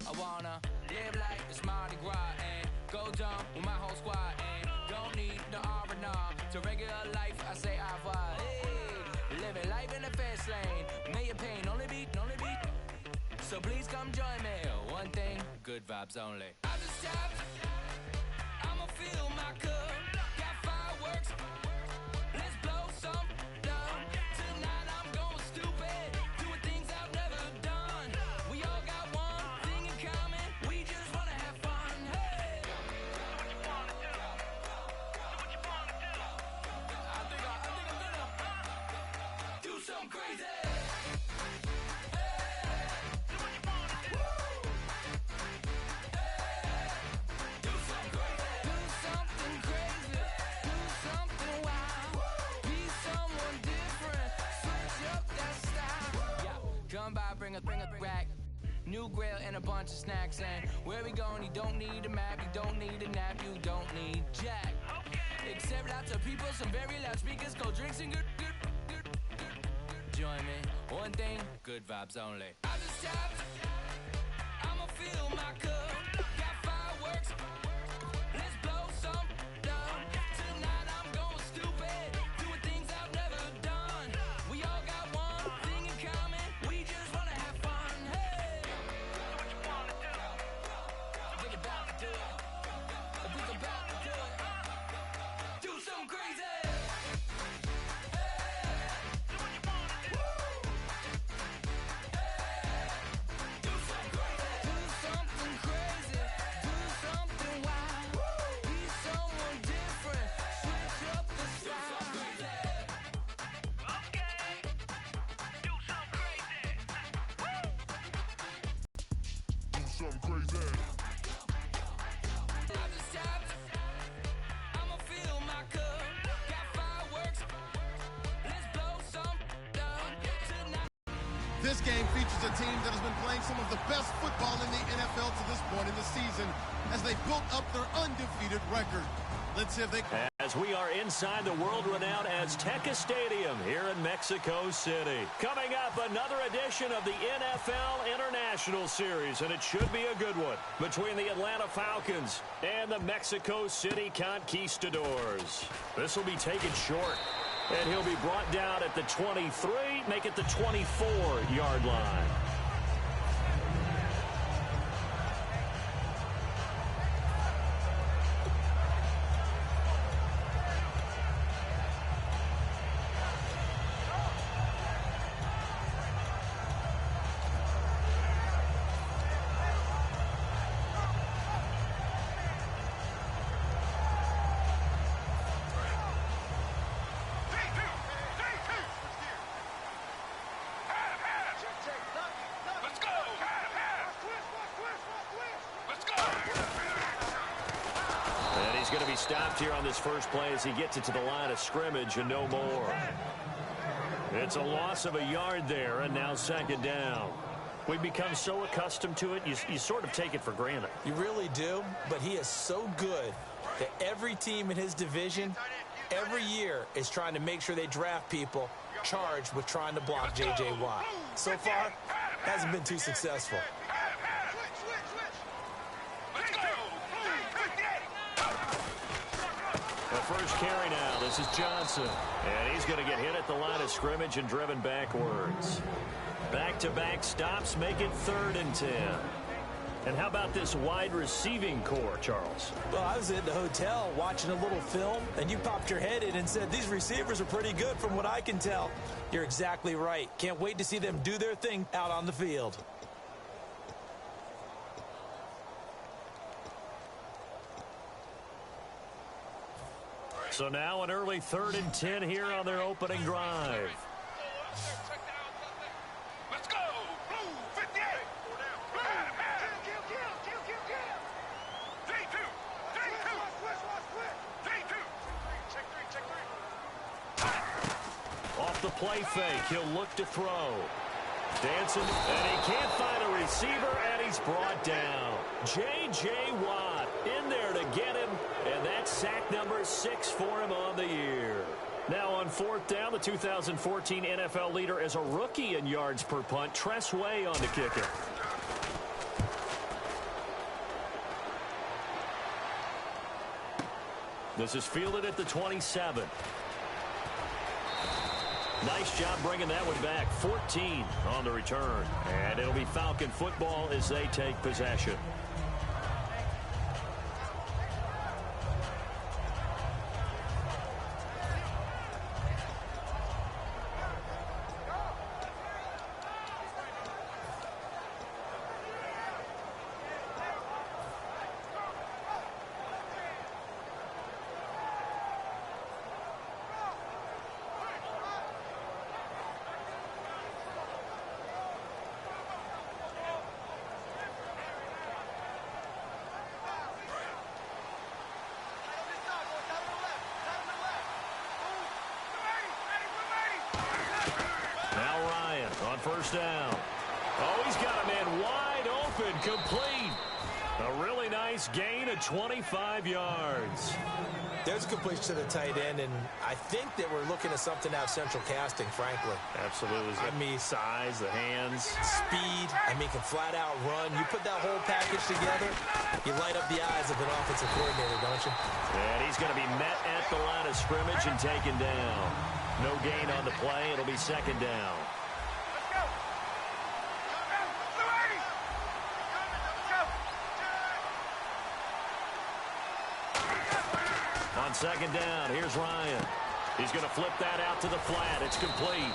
I wanna live like it's Mardi Gras and go dumb with my whole squad and don't need the R&R to regular life. I say au revoir. Hey, living life in the fast lane. May your pain only be. So please come join me. One thing, good vibes only. I just tapped. I'ma fill my cup. Got fireworks. Let's blow some down. Tonight I'm going stupid. Doing things I've never done. We all got one thing in common. We just wanna have fun. Hey. Do what you wanna do. Do what you wanna do. I think I'm gonna do something crazy. Come by, bring a rack. New grill and a bunch of snacks. And where we going, you don't need a map. You don't need a nap. You don't need jack. Except lots of people, some very loud speakers, cold drinks and good. Join me. One thing, good vibes only. I just tapped. I'ma fill my cup. Got fireworks. Let's blow some down. Tonight I'm going stupid. Doing things I've never done. We all got one thing in common. We just wanna have fun. Hey. Do what you wanna do. Think about to do it. Think about to do it. Do something crazy. This game features a team that has been playing some of the best football in the NFL to this point in the season as they built up their undefeated record. Let's see if they... As we are inside the world-renowned Azteca Stadium here in Mexico City. Coming up, another edition of the NFL International Series, and it should be a good one, between the Atlanta Falcons and the Mexico City Conquistadors. This will be taken short, and he'll be brought down at the 23, make it the 24-yard line. Going to be stopped here on this first play as he gets it to the line of scrimmage and no more. It's a loss of a yard there, and now second down. We've become so accustomed to it, you sort of take it for granted. You really do, but he is so good that every team in his division, every year, is trying to make sure they draft people charged with trying to block J.J. Watt. So far, hasn't been too successful. First carry now. This is Johnson. And he's going to get hit at the line of scrimmage and driven backwards. Back-to-back stops make it 3rd and 10. And how about this wide receiving core, Charles? Well, I was in the hotel watching a little film, and you popped your head in and said, these receivers are pretty good from what I can tell. You're exactly right. Can't wait to see them do their thing out on the field. So now an early 3rd and 10 here on their opening drive. Let's go! Blue 58! J2! Off the play fake, he'll look to throw. Dancing, and he can't find a receiver, and he's brought down. J.J. Watt in there to get him, and that's sack number 6 for him on the year. Now on 4th down, the 2014 NFL leader as a rookie in yards per punt, Tress Way on the kicker. This is fielded at the 27. Nice job bringing that one back. 14 on the return. And it'll be Falcon football as they take possession. First down. Oh, he's got a man wide open, complete. A really nice gain of 25 yards. There's a completion to the tight end, and I think that we're looking at something out of central casting, frankly. Absolutely. I mean, size, the hands. Speed. I mean, can flat out run. You put that whole package together, you light up the eyes of an offensive coordinator, don't you? And he's going to be met at the line of scrimmage and taken down. No gain on the play. It'll be 2nd down. On 2nd down, here's Ryan. He's going to flip that out to the flat. It's complete.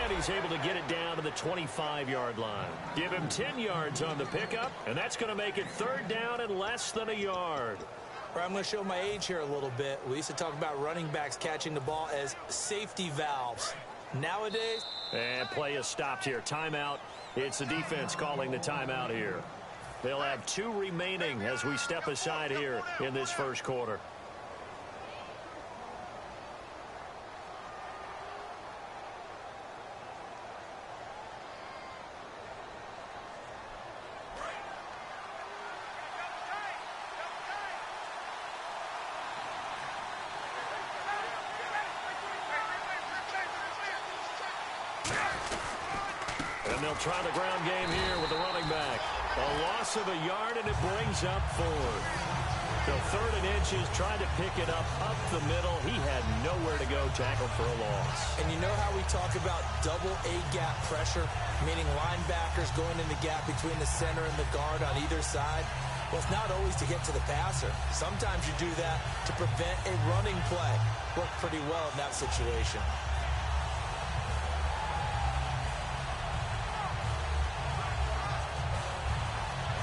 And he's able to get it down to the 25-yard line. Give him 10 yards on the pickup, and that's going to make it 3rd down and less than a yard. I'm going to show my age here a little bit. We used to talk about running backs catching the ball as safety valves. Nowadays... And play is stopped here. Timeout. It's the defense calling the timeout here. They'll have 2 remaining as we step aside here in this first quarter. They'll try the ground game here with the running back. A loss of a yard, and it brings up 4th. So 3rd and inches, trying to pick it up the middle. He had nowhere to go, tackled for a loss. And you know how we talk about double A-gap pressure, meaning linebackers going in the gap between the center and the guard on either side? Well, it's not always to get to the passer. Sometimes you do that to prevent a running play. Worked pretty well in that situation.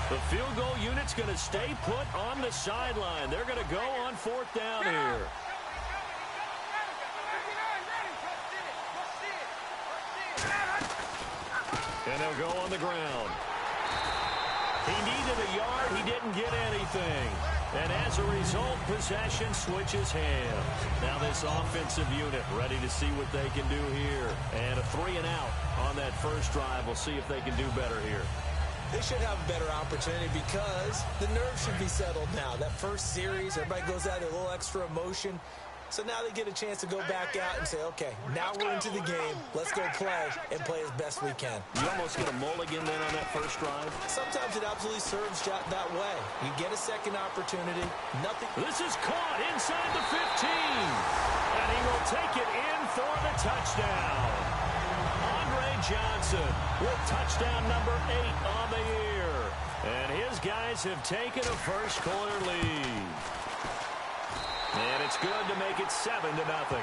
The field goal unit's going to stay put on the sideline. They're going to go on 4th down here. And they'll go on the ground. He needed a yard. He didn't get anything. And as a result, possession switches hands. Now this offensive unit ready to see what they can do here. And a 3 and out on that first drive. We'll see if they can do better here. They should have a better opportunity because the nerves should be settled now. That first series, everybody goes out with a little extra emotion. So now they get a chance to go back out and say, okay, now we're into the game. Let's go play and play as best we can. You almost get a mulligan then on that first drive? Sometimes it absolutely serves that way. You get a second opportunity. Nothing. This is caught inside the 15. And he will take it in for the touchdown. Johnson with touchdown number 8 on the year. And his guys have taken a first quarter lead. And it's good to make it 7-0.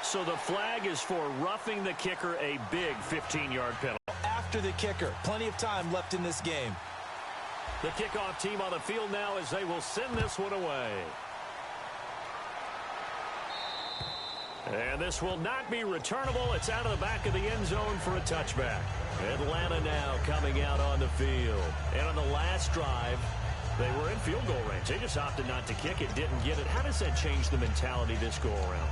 So the flag is for roughing the kicker, a big 15-yard penalty. After the kicker, plenty of time left in this game. The kickoff team on the field now as they will send this one away. And this will not be returnable. It's out of the back of the end zone for a touchback. Atlanta now coming out on the field. And on the last drive, they were in field goal range. They just opted not to kick it, didn't get it. How does that change the mentality this go around?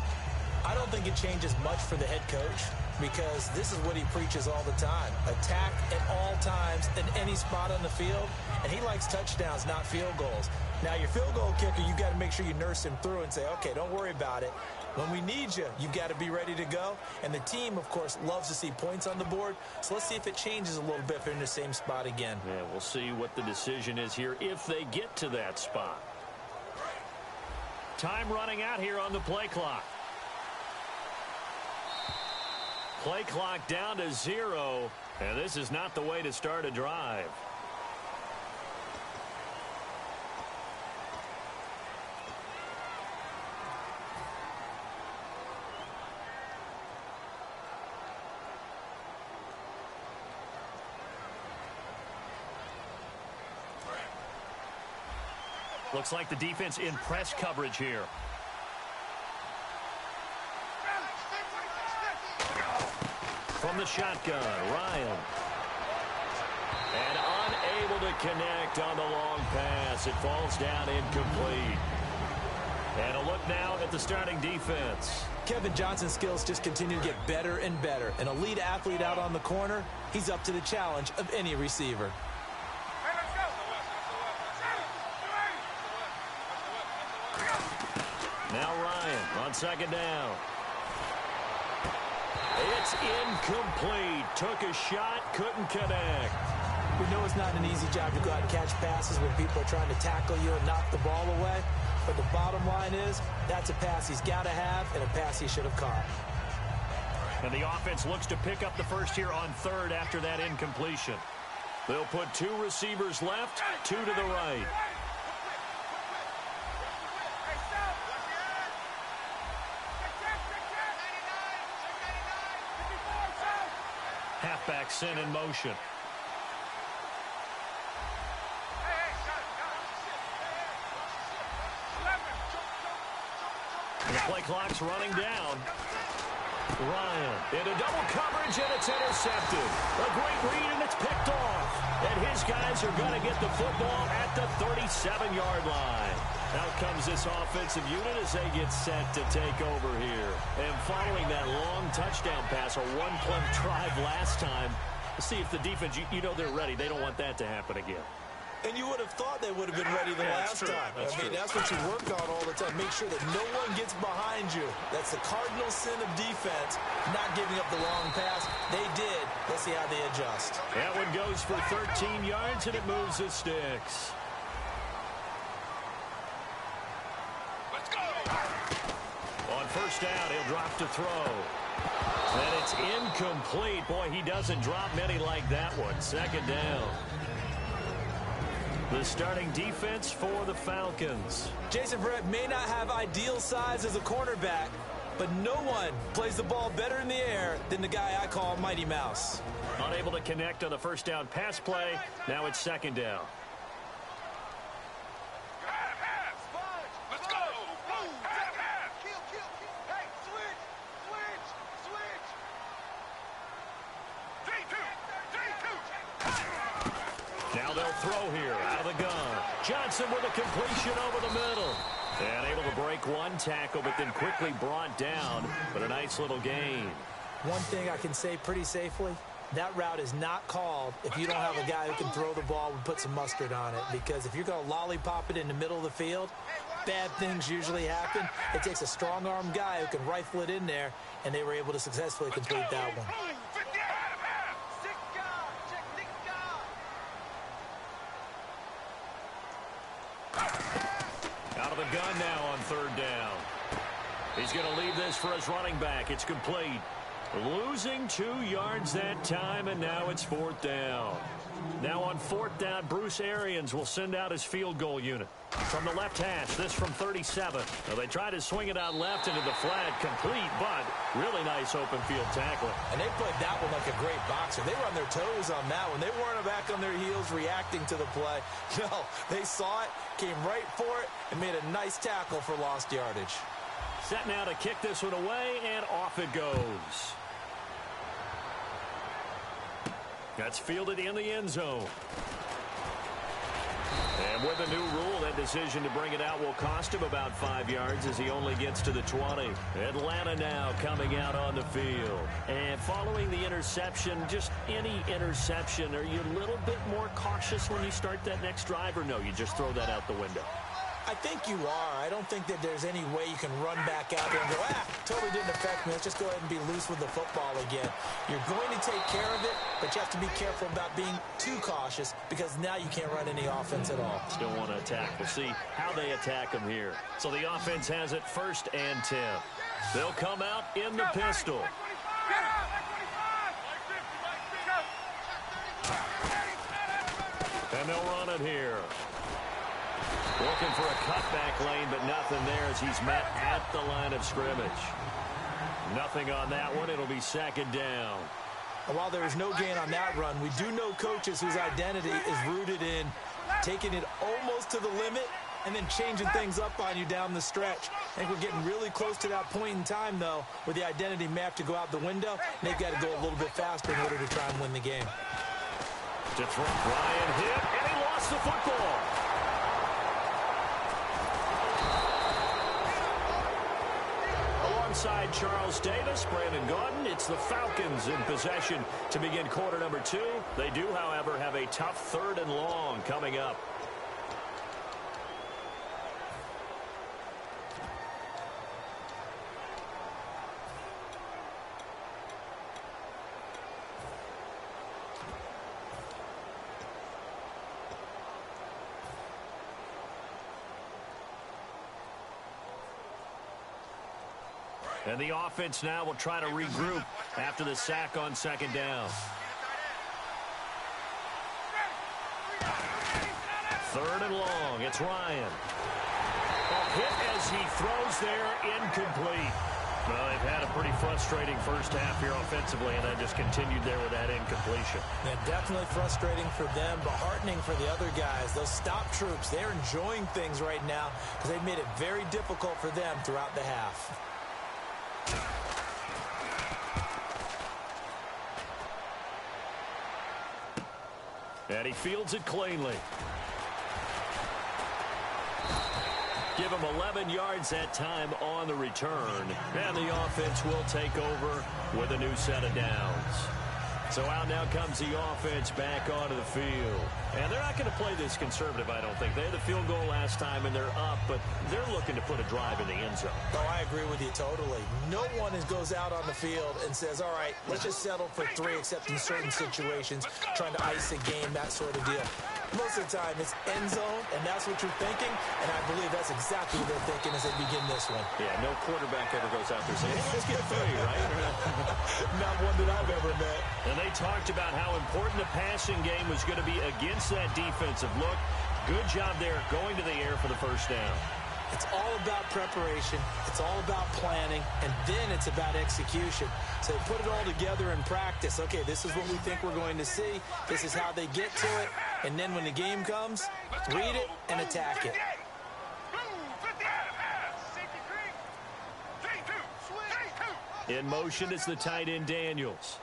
I don't think it changes much for the head coach because this is what he preaches all the time. Attack at all times in any spot on the field, and he likes touchdowns, not field goals. Now, your field goal kicker, you've got to make sure you nurse him through and say, okay, don't worry about it. When we need you, you've got to be ready to go. And the team, of course, loves to see points on the board. So let's see if it changes a little bit if they're in the same spot again. Yeah, we'll see what the decision is here if they get to that spot. Time running out here on the play clock. Play clock down to 0, and this is not the way to start a drive. Looks like the defense in press coverage here. From the shotgun, Ryan. And unable to connect on the long pass. It falls down incomplete. And a look now at the starting defense. Kevin Johnson's skills just continue to get better and better. An elite athlete out on the corner, he's up to the challenge of any receiver. Now Ryan on second down. It's incomplete. Took a shot, couldn't connect. We know it's not an easy job to go out and catch passes when people are trying to tackle you and knock the ball away. But the bottom line is, that's a pass he's got to have and a pass he should have caught. And the offense looks to pick up the first here on third after that incompletion. They'll put 2 receivers left, 2 to the right. Halfback sent in motion. And the play clock's running down. Ryan into double coverage, and it's intercepted. A great read, and it's picked off. And his guys are going to get the football at the 37-yard line. Out comes this offensive unit as they get set to take over here. And following that long touchdown pass, a one-play drive last time, let's see if the defense, you know they're ready. They don't want that to happen again. And you would have thought they would have been ready the last time. That's what you work on all the time. Make sure that no one gets behind you. That's the cardinal sin of defense, not giving up the long pass. They did. Let's see how they adjust. That one goes for 13 yards, and it moves the sticks. Let's go. On first down, he'll drop to throw. And it's incomplete. Boy, he doesn't drop many like that one. Second down. The starting defense for the Falcons. Jason Verrett may not have ideal size as a cornerback, but no one plays the ball better in the air than the guy I call Mighty Mouse. Unable to connect on the first down pass play. Now it's second down. Let's go. Hey, switch. Now they'll throw here out of the gun. Johnson with a completion over the middle. And able to break one tackle, but then quickly brought down. But a nice little gain. One thing I can say pretty safely, that route is not called if you don't have a guy who can throw the ball and put some mustard on it. Because if you're going to lollipop it in the middle of the field, bad things usually happen. It takes a strong-arm guy who can rifle it in there, and they were able to successfully complete that one. Out of the gun now on third down. He's going to leave this for his running back. It's complete. Losing 2 yards that time, and now it's 4th down. Now on 4th down, Bruce Arians will send out his field goal unit. From the left hash, this from 37. Now they try to swing it out left into the flat, complete, but really nice open field tackling. And they played that one like a great boxer. They were on their toes on that one. They weren't back on their heels reacting to the play. No, they saw it, came right for it, and made a nice tackle for lost yardage. Set now to kick this one away, and off it goes. That's fielded in the end zone. And with a new rule, that decision to bring it out will cost him about 5 yards as he only gets to the 20. Atlanta now coming out on the field. And following the interception, just any interception, are you a little bit more cautious when you start that next drive, or no, you just throw that out the window? I think you are. I don't think that there's any way you can run back out there and go, totally didn't affect me. Let's just go ahead and be loose with the football again. You're going to take care of it, but you have to be careful about being too cautious because now you can't run any offense at all. Still want to attack. We'll see how they attack them here. So the offense has it 1st and 10. They'll come out in the pistol. And they'll run it here. Looking for a cutback lane, but nothing there as he's met at the line of scrimmage. Nothing on that one. It'll be 2nd down. And while there is no gain on that run, we do know coaches whose identity is rooted in taking it almost to the limit and then changing things up on you down the stretch. I think we're getting really close to that point in time, though, where the identity may have to go out the window. They've got to go a little bit faster in order to try and win the game. To throw, Ryan hit, and he lost the football. Alongside Charles Davis, Brandon Gaudin, it's the Falcons in possession to begin quarter number 2. They do, however, have a tough 3rd and long coming up. And the offense now will try to regroup after the sack on 2nd down. 3rd and long. It's Ryan. A hit as he throws there, incomplete. Well, they've had a pretty frustrating first half here offensively, and that just continued there with that incompletion. Yeah, definitely frustrating for them, but heartening for the other guys. Those stop troops, they're enjoying things right now because they've made it very difficult for them throughout the half. And he fields it cleanly. Give him 11 yards that time on the return. And the offense will take over with a new set of downs. So out now comes the offense back onto the field. And they're not going to play this conservative, I don't think. They had the field goal last time, and they're up, but they're looking to put a drive in the end zone. Oh, I agree with you totally. No one goes out on the field and says, all right, let's just settle for 3, except in certain situations, trying to ice a game, that sort of deal. Most of the time, it's end zone, and that's what you're thinking, and I believe that's exactly what they're thinking as they begin this one. Yeah, no quarterback ever goes out there saying, hey, let's get 3, right? Not one that I've ever met. And they talked about how important the passing game was going to be against that defensive look. Good job there going to the air for the 1st down. It's all about preparation. It's all about planning, and then it's about execution. So they put it all together in practice. Okay, this is what we think we're going to see. This is how they get to it. And then when the game comes, read it and attack it. In motion is the tight end Daniels.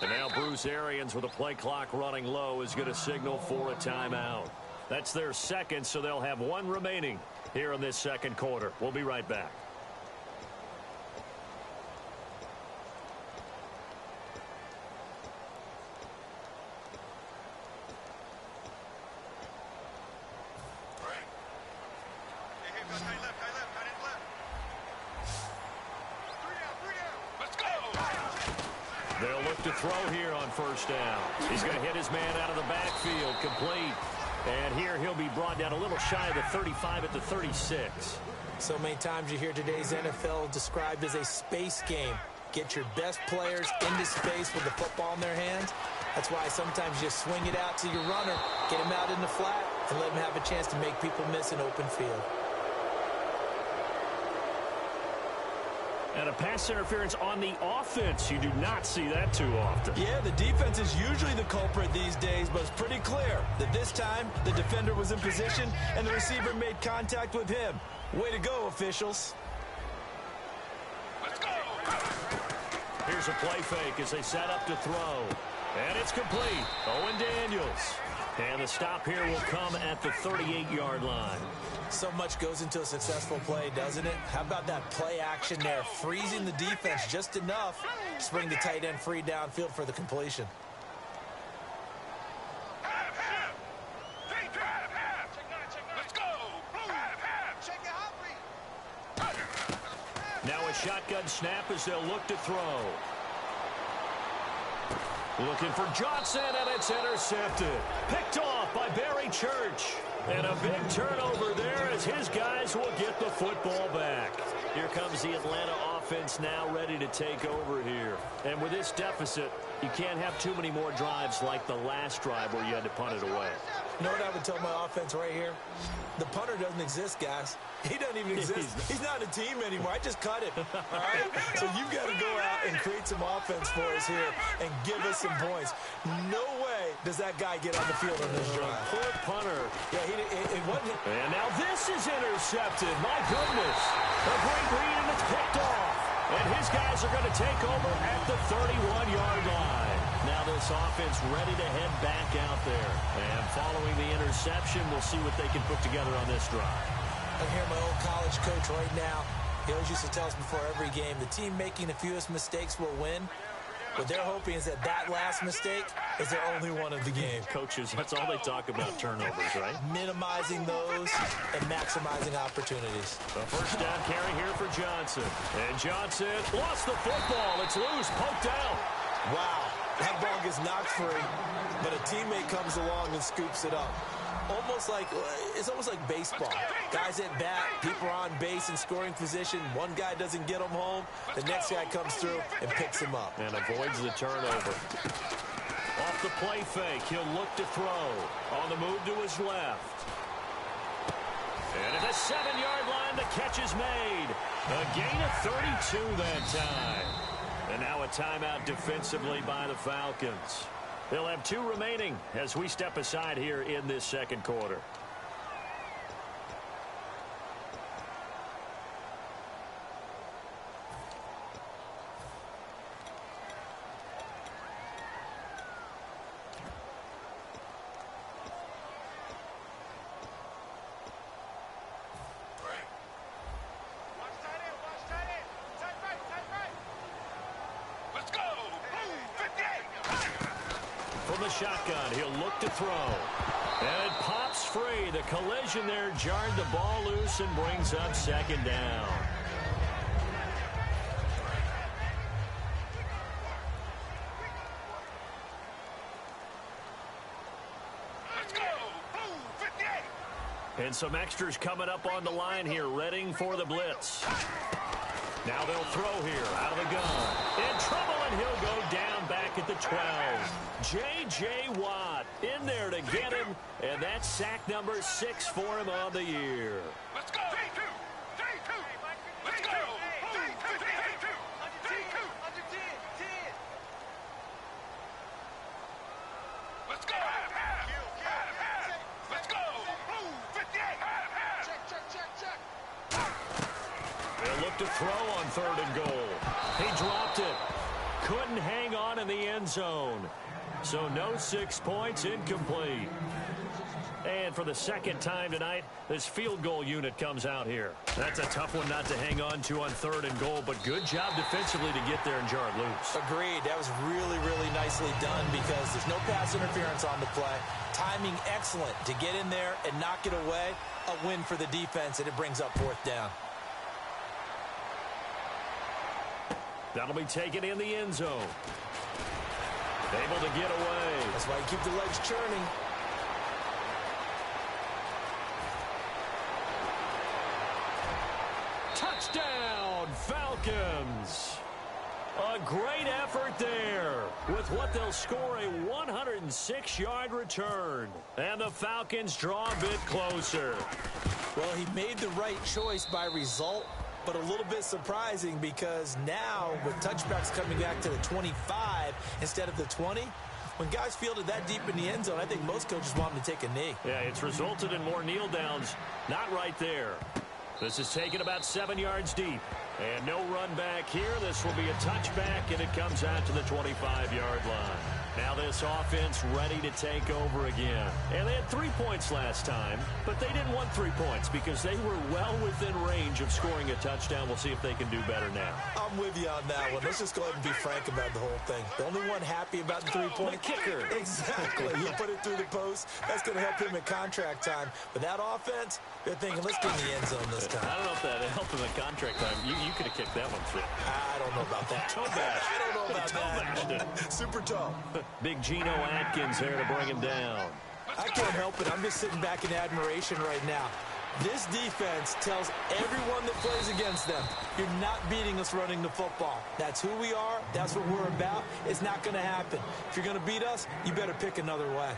And now Bruce Arians with a play clock running low is going to signal for a timeout. That's their 2nd, so they'll have 1 remaining here in this 2nd quarter. We'll be right back. They'll look to throw here on 1st down. He's going to hit his man out of the backfield, complete. And here he'll be brought down a little shy of the 35 at the 36. So many times you hear today's NFL described as a space game. Get your best players into space with the football in their hands. That's why sometimes you swing it out to your runner, get him out in the flat, and let him have a chance to make people miss an open field. And a pass interference on the offense. You do not see that too often. Yeah, the defense is usually the culprit these days, but it's pretty clear that this time the defender was in position and the receiver made contact with him. Way to go, officials. Let's go. Here's a play fake as they set up to throw. And it's complete. Owen Daniels. And the stop here will come at the 38-yard line. So much goes into a successful play, doesn't it? How about that play action there? Freezing the defense just enough to bring the tight end free downfield for the completion. Let's go. Now a shotgun snap as they'll look to throw. Looking for Johnson, and it's intercepted. Picked off by Barry Church. And a big turnover there as his guys will get the football back. Here comes the Atlanta offense now ready to take over here. And with this deficit, you can't have too many more drives like the last drive where you had to punt it away. You know what I would tell my offense right here? The punter doesn't exist, guys. He doesn't even exist. He's not a team anymore. I just cut him. All right? So you've got to go out and create some offense for us here and give us some points. No way does that guy get on the field on this drive. Poor punter. Yeah, it wasn't. And now this is intercepted. My goodness. A great read, and it's picked off. And his guys are going to take over at the 31-yard line. Now this offense ready to head back out there. And following the interception, we'll see what they can put together on this drive. I hear my old college coach right now. He always used to tell us before every game, the team making the fewest mistakes will win. What they're hoping is that last mistake is their only one of the game. Coaches, that's all they talk about, turnovers, right? Minimizing those and maximizing opportunities. The first down carry here for Johnson. And Johnson lost the football. It's loose, poked out. Wow, that ball gets knocked free, but a teammate comes along and scoops it up. It's almost like baseball. Guys at bat, people are on base in scoring position. One guy doesn't get him home. The next guy comes through and picks him up. And avoids the turnover. Off the play fake, he'll look to throw. On the move to his left. And at the 7-yard line, the catch is made. A gain of 32 that time. And now a timeout defensively by the Falcons. They'll have 2 remaining as we step aside here in this second quarter. Shotgun, he'll look to throw. And it pops free. The collision there jarred the ball loose and brings up second down. Let's go. 58. And some extras coming up on the line here, readying for the blitz. Now they'll throw here, out of the gun. In trouble, and he'll go down back at the 12. J.J. Watt in there to get him, and that's sack number 6 for him on the year. Let's go. Let's go. Let's go. Let's go. 58. They'll look to throw on 3rd and goal. He dropped it. Couldn't hang on in the end zone. So no 6 points, incomplete. And for the second time tonight, this field goal unit comes out here. That's a tough one not to hang on to on 3rd and goal, but good job defensively to get there and jar it loose. Agreed. That was really, really nicely done because there's no pass interference on the play. Timing excellent to get in there and knock it away. A win for the defense, and it brings up 4th down. That'll be taken in the end zone. Able to get away. That's why you keep the legs churning. great effort there with what they'll score a 106-yard return. And the Falcons draw a bit closer. Well, he made the right choice by result, but a little bit surprising because now with touchbacks coming back to the 25 instead of the 20, when guys fielded that deep in the end zone, I think most coaches want them to take a knee. Yeah, it's resulted in more kneel downs. Not right there. This is taken about 7 yards deep. And no run back here. This will be a touchback, and it comes out to the 25-yard line. Now this offense ready to take over again. And they had 3 points last time, but they didn't want 3 points because they were well within range of scoring a touchdown. We'll see if they can do better now. I'm with you on that one. Let's just go ahead and be frank about the whole thing. The only one happy about the 3-point kicker. Exactly. He put it through the post. That's going to help him at contract time. But that offense, they're thinking, let's get in the end zone this time. I don't know if that helped him at contract time. You could have kicked that one through. I don't know about that. Toe bash. I don't know about Toe that. Super toe. Big Geno Atkins there to bring him down. I can't help it. I'm just sitting back in admiration right now. This defense tells everyone that plays against them, you're not beating us running the football. That's who we are. That's what we're about. It's not going to happen. If you're going to beat us, you better pick another way.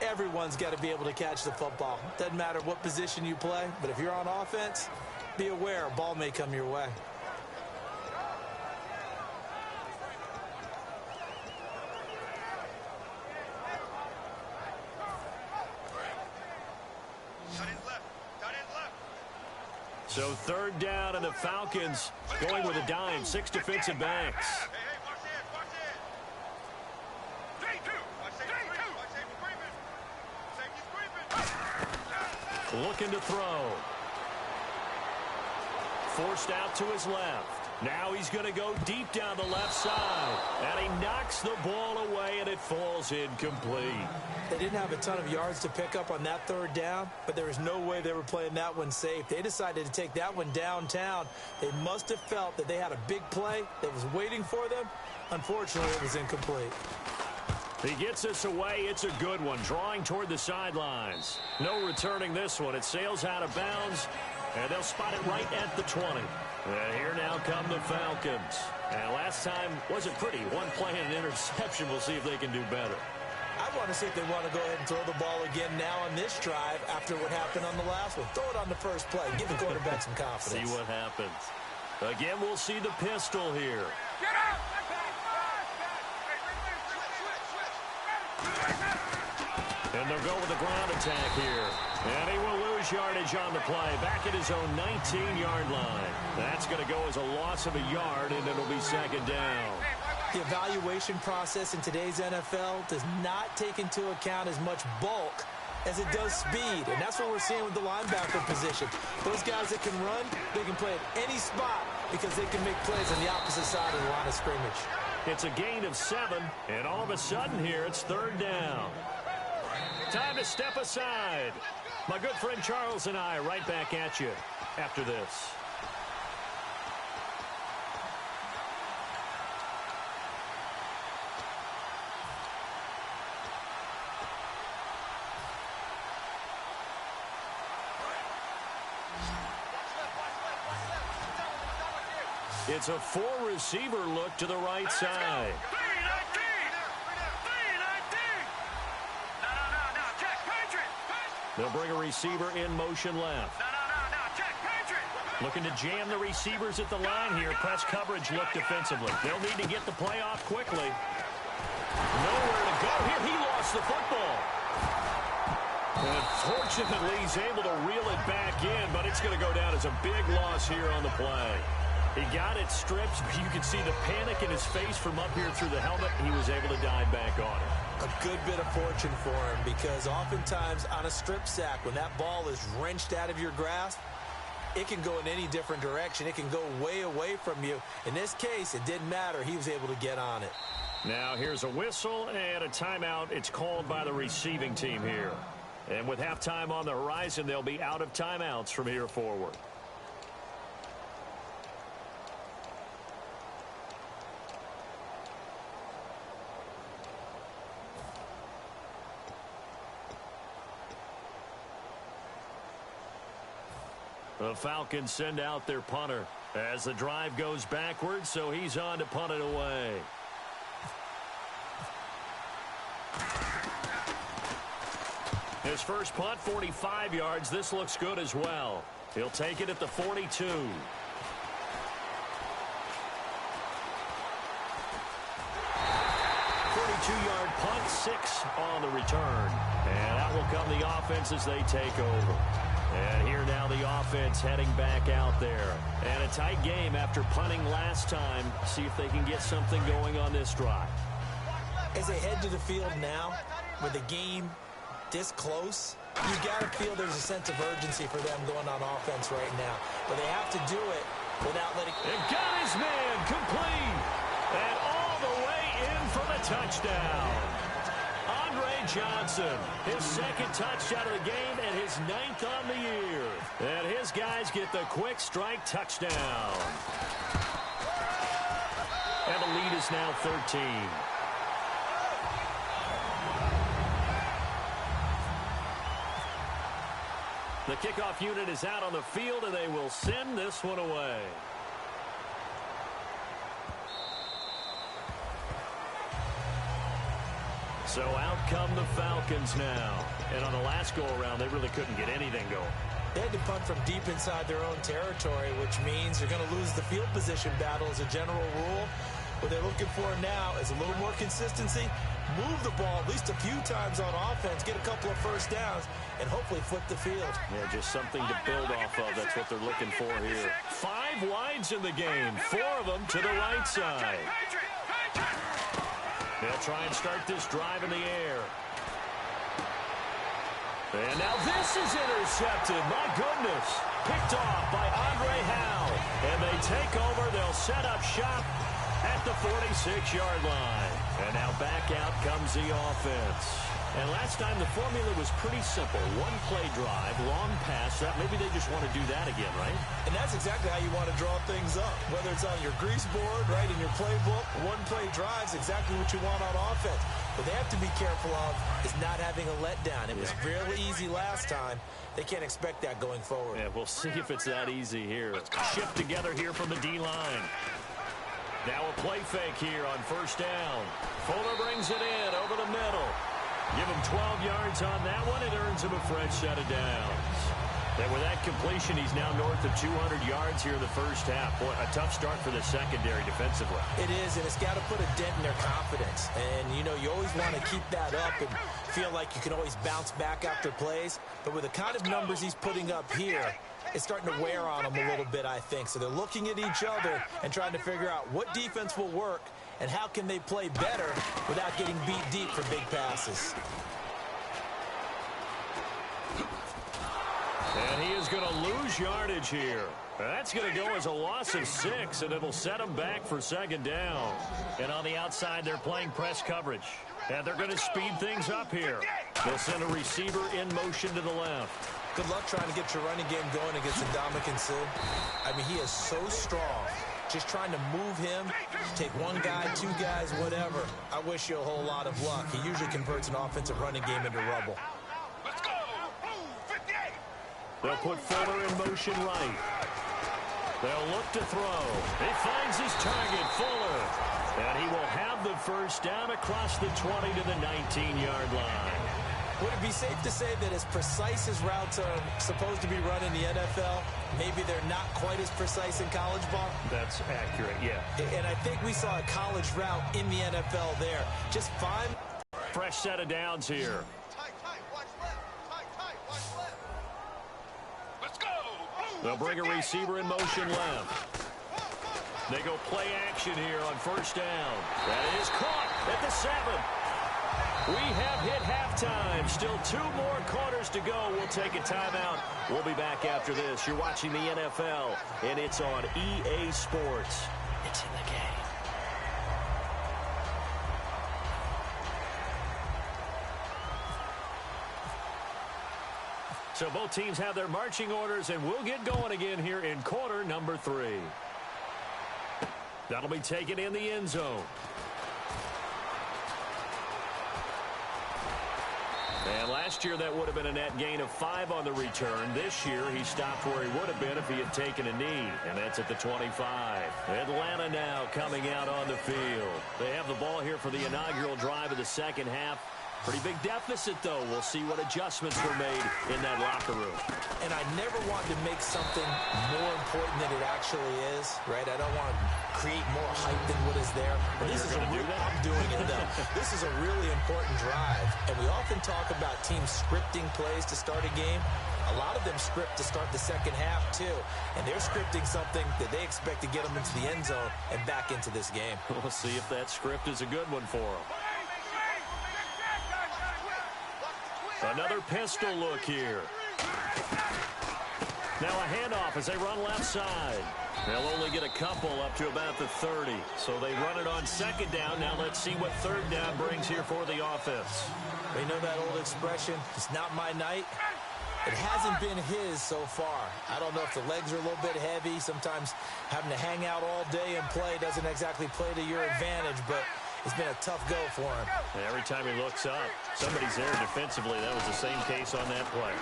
Everyone's got to be able to catch the football. Doesn't matter what position you play, but if you're on offense, be aware a ball may come your way. So third down, and the Falcons going with a dime. 6 defensive backs. Looking to throw. Forced out to his left. Now he's going to go deep down the left side. And he knocks the ball away, and it falls incomplete. They didn't have a ton of yards to pick up on that third down, but there was no way they were playing that one safe. They decided to take that one downtown. They must have felt that they had a big play that was waiting for them. Unfortunately, it was incomplete. He gets this away. It's a good one, drawing toward the sidelines. No returning this one. It sails out of bounds, and they'll spot it right at the 20. And here now come the Falcons. And last time wasn't pretty. One play and an interception. We'll see if they can do better. I want to see if they want to go ahead and throw the ball again now on this drive after what happened on the last one. Throw it on the first play. Give the quarterback some confidence. See what happens. Again, we'll see the pistol here. Get out! And they'll go with the ground attack here. And he will lose yardage on the play. Back at his own 19-yard line. That's going to go as a loss of a yard, and it'll be second down. The evaluation process in today's NFL does not take into account as much bulk as it does speed. And that's what we're seeing with the linebacker position. Those guys that can run, they can play at any spot because they can make plays on the opposite side of the line of scrimmage. It's a gain of 7, and all of a sudden here it's third down. Time to step aside. My good friend Charles and I right back at you after this. It's a 4-receiver look to the right side. They'll bring a receiver in motion left. Looking to jam the receivers at the line here. Press coverage look defensively. They'll need to get the play off quickly. Nowhere to go here. He lost the football. And fortunately, he's able to reel it back in, but it's going to go down as a big loss here on the play. He got it stripped, but you can see the panic in his face from up here through the helmet. He was able to dive back on it. A good bit of fortune for him because oftentimes on a strip sack, when that ball is wrenched out of your grasp, it can go in any different direction. It can go way away from you. In this case, it didn't matter. He was able to get on it. Now here's a whistle and a timeout. It's called by the receiving team here. And with halftime on the horizon, they'll be out of timeouts from here forward. The Falcons send out their punter. As the drive goes backwards, so he's on to punt it away. His first punt, 45 yards. This looks good as well. He'll take it at the 42. 42-yard punt, 6 on the return. And out will come the offense as they take over. And here now the offense heading back out there. And a tight game after punting last time. See if they can get something going on this drive. As they head to the field now, with the game this close, you got to feel there's a sense of urgency for them going on offense right now. But they have to do it without letting... And got his man complete. And all the way in for the touchdown. Andre Johnson, his second touchdown of the game and his 9th on the year. And his guys get the quick strike touchdown. And the lead is now 13. The kickoff unit is out on the field, and they will send this one away. So out come the Falcons now. And on the last go-around, they really couldn't get anything going. They had to punt from deep inside their own territory, which means you're going to lose the field position battle as a general rule. What they're looking for now is a little more consistency, move the ball at least a few times on offense, get a couple of first downs, and hopefully flip the field. Yeah, just something to build off of. That's what they're looking for here. 5 wides in the game, 4 of them to the right side. They'll try and start this drive in the air. And now this is intercepted. My goodness. Picked off by Andre Howe. And they take over. They'll set up shop at the 46-yard line. And now back out comes the offense. And last time the formula was pretty simple. One-play drive, long pass. Maybe they just want to do that again, right? And that's exactly how you want to draw things up. Whether it's on your grease board, right, in your playbook, one-play drive's exactly what you want on offense. What they have to be careful of is not having a letdown. It was really easy last time. They can't expect that going forward. Yeah, we'll see if it's that easy here. Shift together here from the D-line. Now a play fake here on first down. Fuller brings it in over the middle. Give him 12 yards on that one. It earns him a fresh set of downs. And with that completion, he's now north of 200 yards here in the first half. Boy, a tough start for the secondary defensively. It is, and it's got to put a dent in their confidence. And, you know, you always want to keep that up and feel like you can always bounce back after plays. But with the kind of numbers he's putting up here, it's starting to wear on them a little bit, I think. So they're looking at each other and trying to figure out what defense will work and how can they play better without getting beat deep for big passes. And he is going to lose yardage here. That's going to go as a loss of 6, and it'll set him back for second down. And on the outside, they're playing press coverage. And they're going to speed things up here. They'll send a receiver in motion to the left. Good luck trying to get your running game going against Ndamukong Suh. I mean, he is so strong. Just trying to move him, take one guy, 2 guys, whatever. I wish you a whole lot of luck. He usually converts an offensive running game into rubble. Let's go. 58. They'll put Fuller in motion right. They'll look to throw. He finds his target, Fuller. And he will have the first down across the 20 to the 19-yard line. Would it be safe to say that as precise as routes are supposed to be run in the NFL, maybe they're not quite as precise in college ball? That's accurate, yeah. And I think we saw a college route in the NFL there. Just fine. Fresh set of downs here. Tight, watch left. Tight, watch left. Let's go. They'll bring a receiver in motion left. They go play action here on first down. That is caught at the 7. We have hit halftime. Still 2 more quarters to go. We'll take a timeout. We'll be back after this. You're watching the NFL, and it's on EA Sports. It's in the game. So both teams have their marching orders, and we'll get going again here in quarter number 3. That'll be taken in the end zone. And last year, that would have been a net gain of 5 on the return. This year, he stopped where he would have been if he had taken a knee, and that's at the 25. Atlanta now coming out on the field. They have the ball here for the inaugural drive of the second half. Pretty big deficit, though. We'll see what adjustments were made in that locker room. And I never want to make something more important than it actually is, right? I don't want to create more hype than what is there. But this is I'm doing it, though. This is a really important drive. And we often talk about teams scripting plays to start a game. A lot of them script to start the second half, too. And they're scripting something that they expect to get them into the end zone and back into this game. We'll see if that script is a good one for them. Another pistol look here. Now a handoff as they run left side. They'll only get a couple up to about the 30. So they run it on second down. Now let's see what third down brings here for the offense. We know that old expression, it's not my night. It hasn't been his so far. I don't know if the legs are a little bit heavy. Sometimes having to hang out all day and play doesn't exactly play to your advantage, but it's been a tough go for him. And every time he looks up, somebody's there defensively. That was the same case on that play.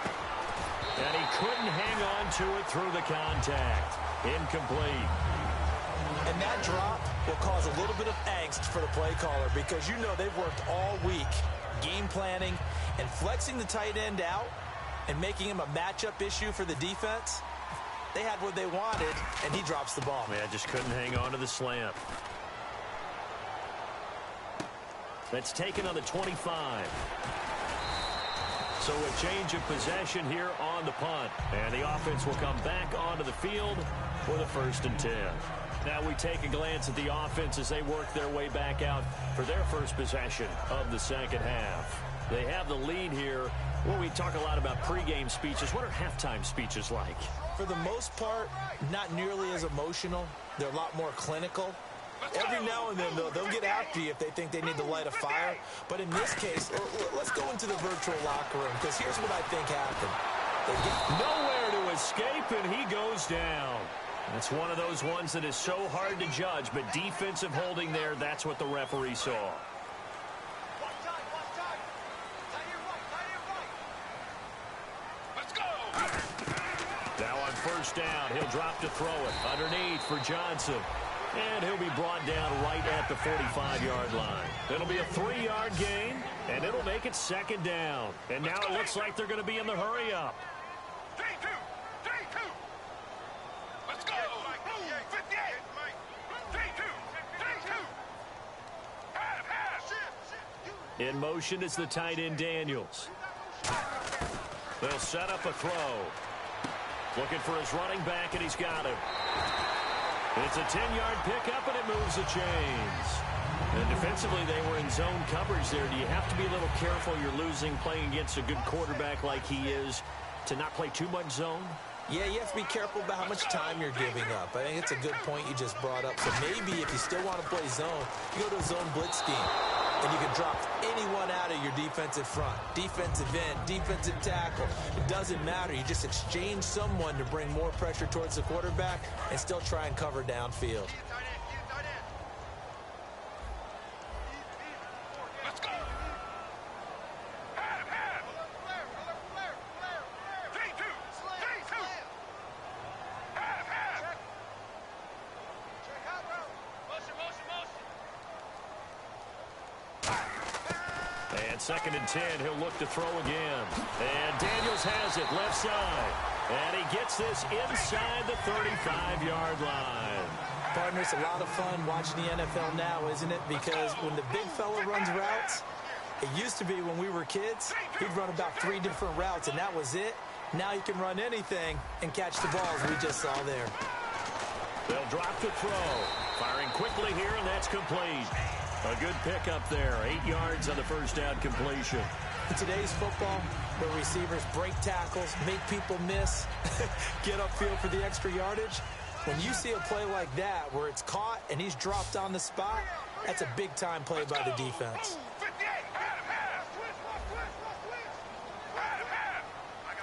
And he couldn't hang on to it through the contact. Incomplete. And that drop will cause a little bit of angst for the play caller because you know they've worked all week game planning and flexing the tight end out and making him a matchup issue for the defense. They had what they wanted, and he drops the ball. Man, just couldn't hang on to the slant. That's taken on the 25. So a change of possession here on the punt. And the offense will come back onto the field for the 1st and 10. Now we take a glance at the offense as they work their way back out for their first possession of the second half. They have the lead here. Well, we talk a lot about pregame speeches. What are halftime speeches like? For the most part, not nearly as emotional. They're a lot more clinical. Every now and then, though, they'll get after you if they think they need to light a fire. But in this case, let's go into the virtual locker room, because here's what I think happened. Nowhere to escape, and he goes down. It's one of those ones that is so hard to judge, but defensive holding there, that's what the referee saw. Let's go! Now on first down, he'll drop to throw it. Underneath for Johnson. And he'll be brought down right at the 45-yard line. It'll be a 3-yard gain, and it'll make it second down. And now it looks like they're going to be in the hurry-up. J2! Let's go! 58! J2! Pass! In motion is the tight end Daniels. They'll set up a throw. Looking for his running back, and he's got him. It's a 10-yard pickup, and it moves the chains. And defensively, they were in zone coverage there. Do you have to be a little careful? You're losing playing against a good quarterback like he is to not play too much zone? Yeah, you have to be careful about how much time you're giving up. I think it's a good point you just brought up. So maybe if you still want to play zone, you go to a zone blitz scheme. And you can drop anyone out of your defensive front. Defensive end, defensive tackle. It doesn't matter. You just exchange someone to bring more pressure towards the quarterback and still try and cover downfield. Let's go! And 2nd and 10, he'll look to throw again. And Daniels has it left side. And he gets this inside the 35-yard line. Partner, it's a lot of fun watching the NFL now, isn't it? Because when the big fella runs routes, it used to be when we were kids, he'd run about 3 different routes, and that was it. Now he can run anything and catch the balls we just saw there. They'll drop the throw. Firing quickly here, and that's complete. A good pickup there. 8 yards on the first down completion. In today's football, where receivers break tackles, make people miss, get upfield for the extra yardage, when you see a play like that where it's caught and he's dropped on the spot, that's a big-time play by the defense.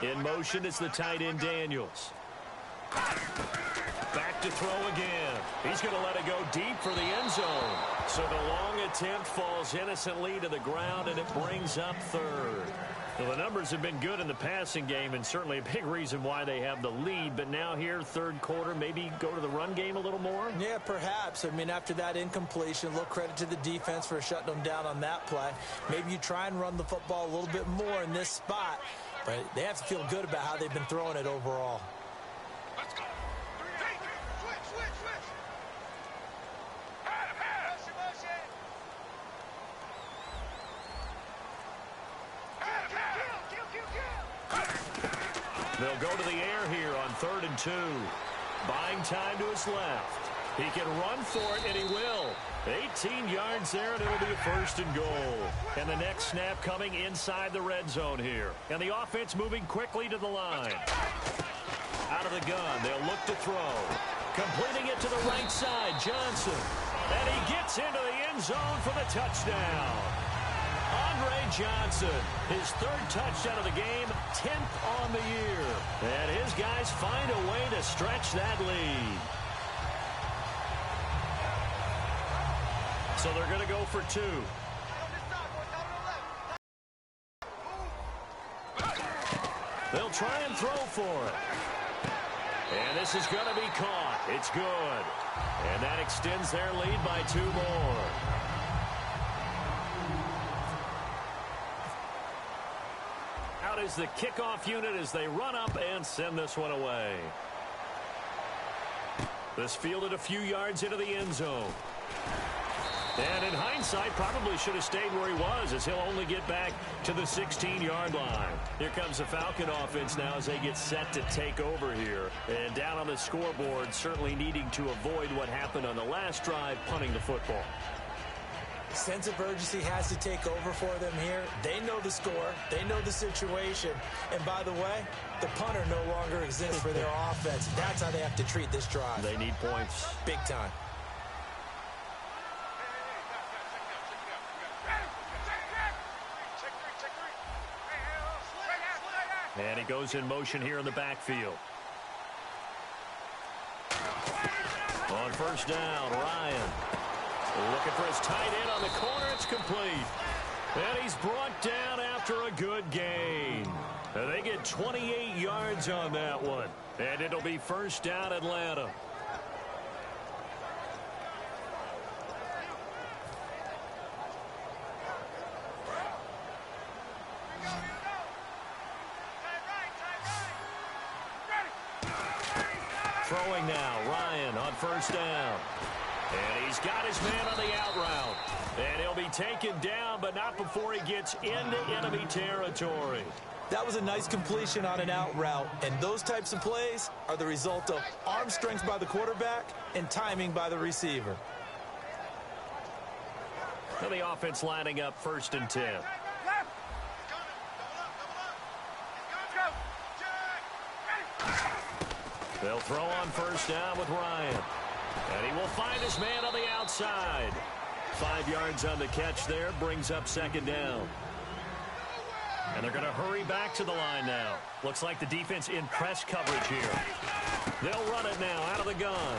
In motion is the tight end Daniels. Back to throw again. He's going to let it go deep for the end zone. So the long attempt falls innocently to the ground, and it brings up third. Well, the numbers have been good in the passing game, and certainly a big reason why they have the lead. But now here, third quarter, maybe go to the run game a little more? Yeah, perhaps. I mean, after that incompletion, a little credit to the defense for shutting them down on that play. Maybe you try and run the football a little bit more in this spot. But they have to feel good about how they've been throwing it overall. Let's go. Switch. They'll go to the air here on 3rd and 2. Buying time to his left. He can run for it, and he will. 18 yards there, and it'll be a 1st and goal. And the next snap coming inside the red zone here. And the offense moving quickly to the line. Out of the gun, they'll look to throw. Completing it to the right side, Johnson. And he gets into the end zone for the touchdown. Andre Johnson, his 3rd touchdown of the game, 10th on the year. And his guys find a way to stretch that lead. So they're going to go for 2. They'll try and throw for it. And this is going to be caught. It's good. And that extends their lead by 2 more. Out is the kickoff unit as they run up and send this one away. This fielded a few yards into the end zone. And in hindsight, probably should have stayed where he was, as he'll only get back to the 16-yard line. Here comes the Falcon offense now as they get set to take over here. And down on the scoreboard, certainly needing to avoid what happened on the last drive, punting the football. Sense of urgency has to take over for them here. They know the score. They know the situation. And by the way, the punter no longer exists for their offense. That's how they have to treat this drive. They need points. Big time. And he goes in motion here in the backfield. On 1st down, Ryan. Looking for his tight end on the corner. It's complete. And he's brought down after a good gain. And they get 28 yards on that one. And it'll be 1st down, Atlanta. Throwing now, Ryan on 1st down. And he's got his man on the out route. And he'll be taken down, but not before he gets into enemy territory. That was a nice completion on an out route. And those types of plays are the result of arm strength by the quarterback and timing by the receiver. Now the offense lining up 1st and 10. They'll throw on 1st down with Ryan. And he will find his man on the outside. 5 yards on the catch there, brings up 2nd down. And they're going to hurry back to the line now. Looks like the defense in press coverage here. They'll run it now out of the gun.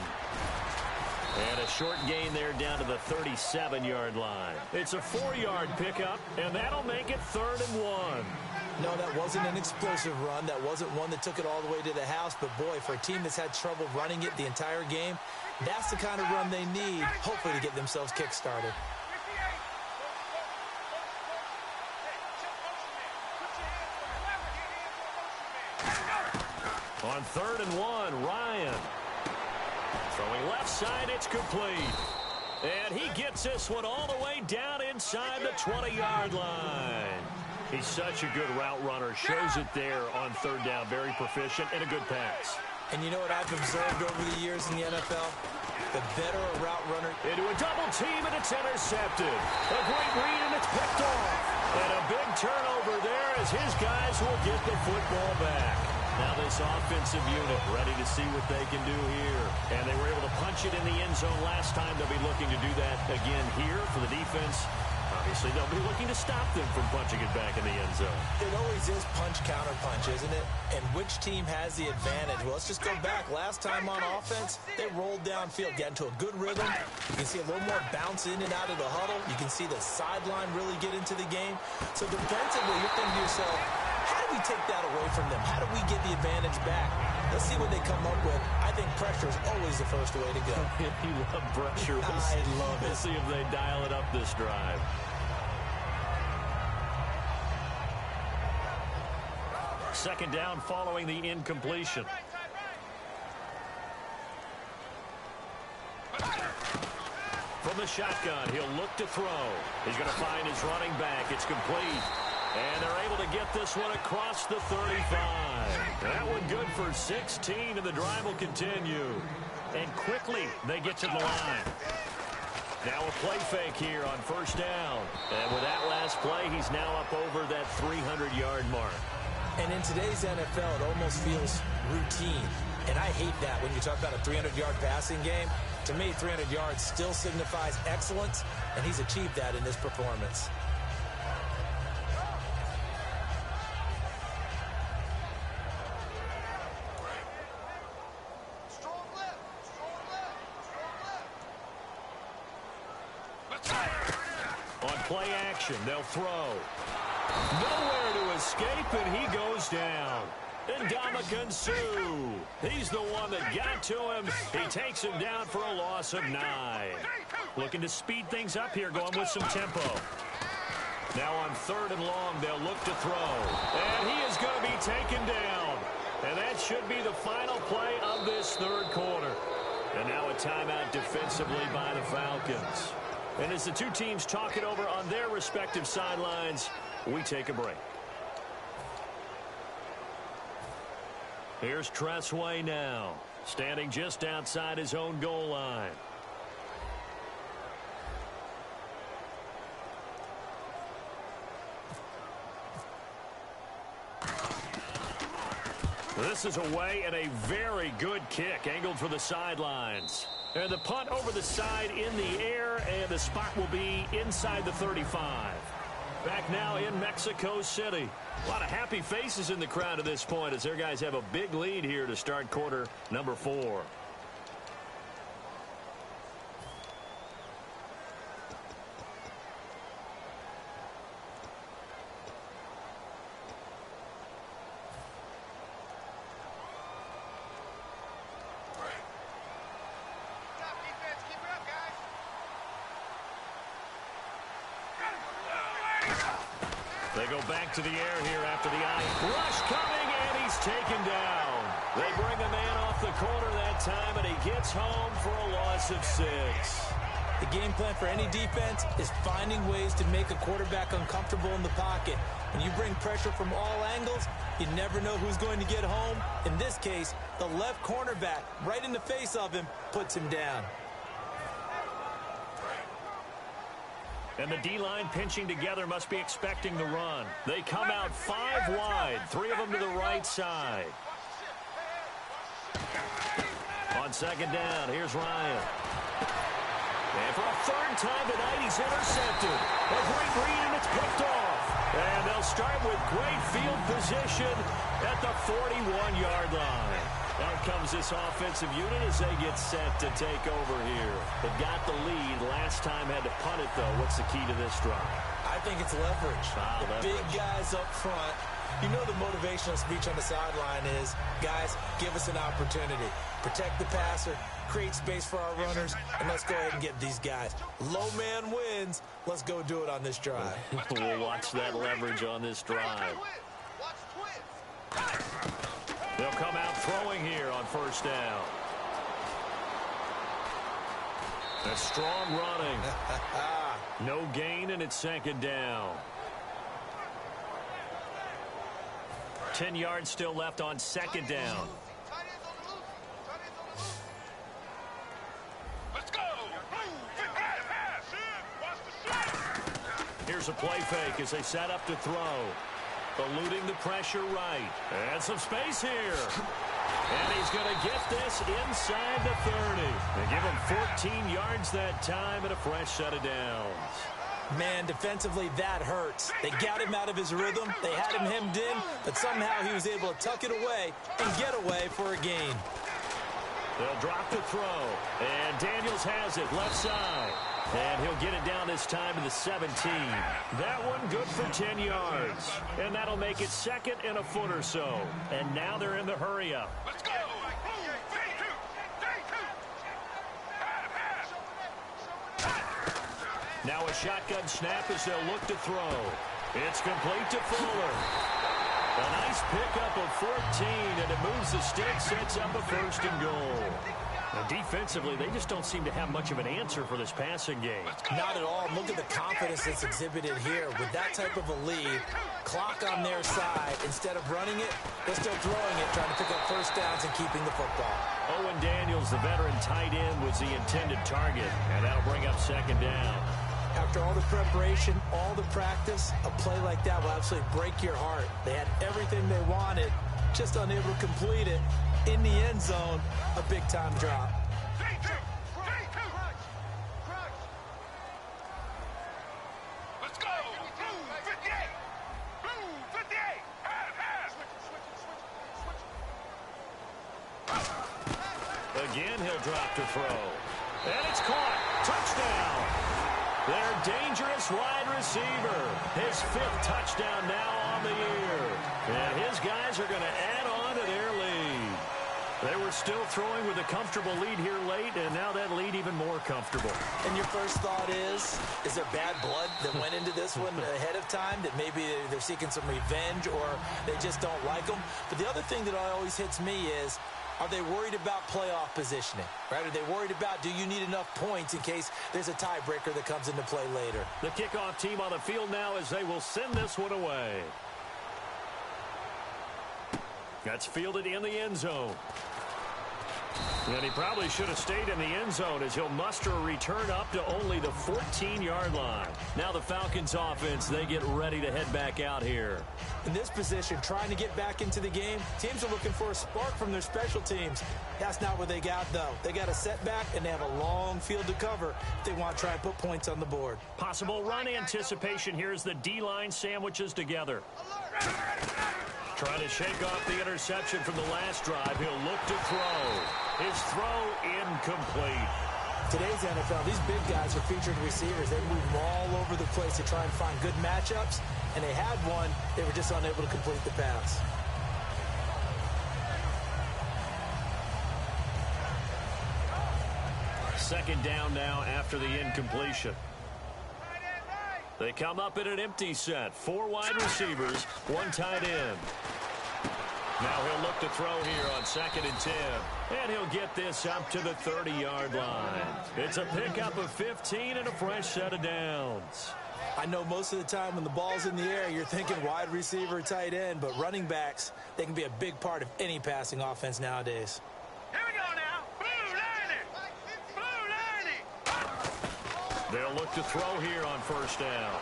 And a short gain there down to the 37-yard line. It's a 4-yard pickup, and that'll make it 3rd and 1. No, that wasn't an explosive run. That wasn't one that took it all the way to the house. But, boy, for a team that's had trouble running it the entire game, that's the kind of run they need, hopefully, to get themselves kick-started. On 3rd and 1, Ryan. Throwing left side, it's complete. And he gets this one all the way down inside the 20-yard line. He's such a good route runner. Shows it there on 3rd down. Very proficient and a good pass. And you know what I've observed over the years in the NFL? The better a route runner. Into a double team, and it's intercepted. A great read, and it's picked off. And a big turnover there as his guys will get the football back. Now this offensive unit ready to see what they can do here. And they were able to punch it in the end zone last time. They'll be looking to do that again here for the defense. obviously they'll be looking to stop them from punching it back in the end zone. It always is punch-counter-punch, isn't it? And which team has the advantage? Well, let's just go back. Last time on offense, they rolled downfield, got into a good rhythm. You can see a little more bounce in and out of the huddle. You can see the sideline really get into the game. So defensively, you're thinking to yourself, how do we take that away from them? How do we get the advantage back? Let's see what they come up with. I think pressure is always the first way to go. You love pressure. I love it. We'll see if they dial it up this drive. Second down following the incompletion. From the shotgun, he'll look to throw. He's going to find his running back. It's complete. And they're able to get this one across the 35. That one good for 16, and the drive will continue. And quickly, they get to the line. Now a play fake here on first down. And with that last play, he's now up over that 300-yard mark. And in today's NFL, it almost feels routine. And I hate that when you talk about a 300-yard passing game. To me, 300 yards still signifies excellence, and he's achieved that in this performance. On play action, they'll throw. Nowhere to escape, and he goes down. Ndamukong Suh. He's the one that got to him. He takes him down for a loss of 9. Looking to speed things up here, going with some tempo. Now on 3rd and long, they'll look to throw. And he is going to be taken down. And that should be the final play of this 3rd quarter. And now a timeout defensively by the Falcons. And as the two teams talk it over on their respective sidelines, we take a break. Here's Tressway now, standing just outside his own goal line. This is away and a very good kick, angled for the sidelines. And the punt over the side in the air, and the spot will be inside the 35. Back now in Mexico City. A lot of happy faces in the crowd at this point as their guys have a big lead here to start quarter number 4. They go back to the air here after the eye. Rush coming, and he's taken down. They bring a man off the corner that time, and he gets home for a loss of 6. The game plan for any defense is finding ways to make a quarterback uncomfortable in the pocket. When you bring pressure from all angles, you never know who's going to get home. In this case, the left cornerback, right in the face of him, puts him down. And the D-line pinching together must be expecting the run. They come out 5 wide, 3 of them to the right side. On second down, here's Ryan. And for a 3rd time tonight, he's intercepted. A great read, and it's picked off. And they'll start with great field position at the 41-yard line. Out comes this offensive unit as they get set to take over here. They've got the lead. Last time had to punt it, though. What's the key to this drive? I think it's leverage. Leverage. Big guys up front. You know the motivational speech on the sideline is, guys, give us an opportunity. Protect the passer, create space for our runners, and let's go ahead and get these guys. Low man wins. Let's go do it on this drive. We'll watch that leverage on this drive. They'll come out throwing here on first down. A strong running. No gain, and it's second down. 10 yards still left on second down. Let's go. Here's a play fake as they set up to throw. Eluding the pressure right. And some space here. And he's going to get this inside the 30. They give him 14 yards that time and a fresh set of downs. Man, defensively, that hurts. They got him out of his rhythm. They had him hemmed in, but somehow he was able to tuck it away and get away for a gain. They'll drop the throw, and Daniels has it left side. And he'll get it down this time to the 17. That one good for 10 yards. And that'll make it second and a foot or so. And now they're in the hurry-up. Let's go. Now a shotgun snap as they'll look to throw. It's complete to Fuller. A nice pickup of 14, and it moves the stick, sets up a first and goal. And defensively, they just don't seem to have much of an answer for this passing game. Not at all. Look at the confidence that's exhibited here. With that type of a lead, clock on their side, instead of running it, they're still throwing it, trying to pick up first downs and keeping the football. Owen Daniels, the veteran tight end, was the intended target, and that'll bring up second down. After all the preparation, all the practice, a play like that will absolutely break your heart. They had everything they wanted, just unable to complete it. In the end zone, a big-time drop. Let's go. Blue 58. Blue 58. Again, he'll drop to throw. And it's caught. Touchdown. Their dangerous wide receiver. His 5th touchdown now on the year. And his guys are going to add on to their lead. They were still throwing with a comfortable lead here late, and now that lead even more comfortable. And your first thought is there bad blood that went into this one ahead of time, that maybe they're seeking some revenge or they just don't like them? But the other thing that always hits me is, are they worried about playoff positioning? Right? Are they worried about, do you need enough points in case there's a tiebreaker that comes into play later? The kickoff team on the field now as they will send this one away. That's fielded in the end zone. And he probably should have stayed in the end zone as he'll muster a return up to only the 14-yard line. Now the Falcons offense, they get ready to head back out here. In this position, trying to get back into the game, teams are looking for a spark from their special teams. That's not what they got, though. They got a setback, and they have a long field to cover if they want to try and put points on the board. Possible run anticipation here as the D-line sandwiches together. Trying to shake off the interception from the last drive. He'll look to throw. His throw incomplete. Today's NFL, these big guys are featured receivers. They move all over the place to try and find good matchups, and they had one. They were just unable to complete the pass. Second down now after the incompletion. They come up in an empty set. 4 wide receivers, 1 tight end. Now he'll look to throw here on 2nd and 10. And he'll get this up to the 30-yard line. It's a pickup of 15 and a fresh set of downs. I know most of the time when the ball's in the air, you're thinking wide receiver, tight end, but running backs, they can be a big part of any passing offense nowadays. Here we go now. Blue 90. They'll look to throw here on first down.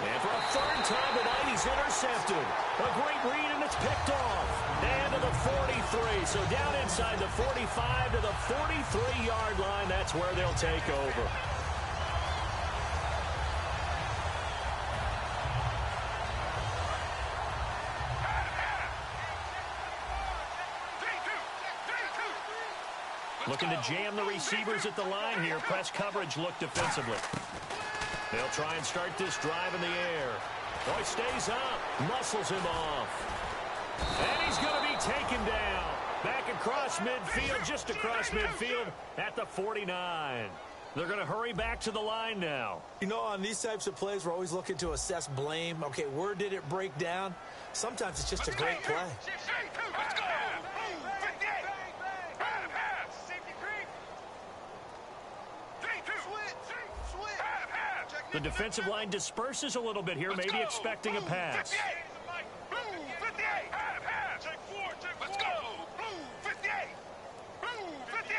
And for a 3rd time tonight, he's intercepted. A great read, and it's picked off. And to the 43. So down inside the 45 to the 43-yard line. That's where they'll take over. Looking to jam the receivers at the line here. Press coverage look defensively. They'll try and start this drive in the air. Oh, he stays up. Muscles him off. And he's going to be taken down. Back across midfield, just across midfield at the 49. They're going to hurry back to the line now. You know, on these types of plays, we're always looking to assess blame. Okay, where did it break down? Sometimes it's just a great play. Let's go. 58. The defensive line disperses a little bit here, maybe expecting a pass. Blue 58. Check 4. Let's go. Blue 58. Blue 58.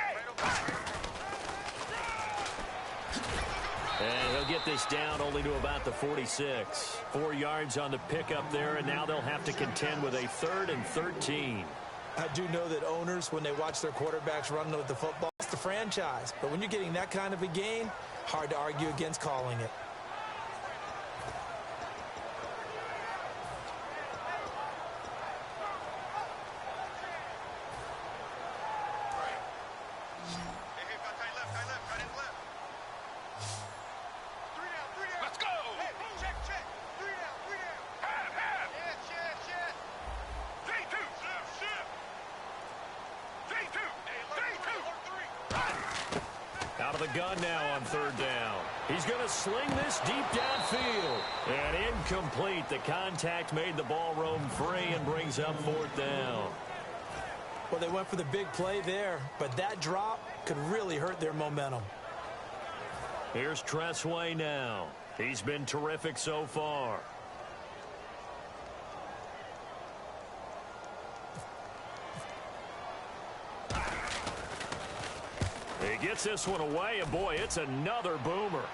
And he'll get this down only to about the 46. 4 yards on the pickup there, and now they'll have to contend with a 3rd and 13. I do know that owners, when they watch their quarterbacks run with the football, it's the franchise. But when you're getting that kind of a gain, hard to argue against calling it. Out of the gun now on third down. He's going to sling this deep downfield. And incomplete. The contact made the ball roam free and brings up fourth down. Well, they went for the big play there, but that drop could really hurt their momentum. Here's Tressway now. He's been terrific so far. He gets this one away, and boy, it's another boomer.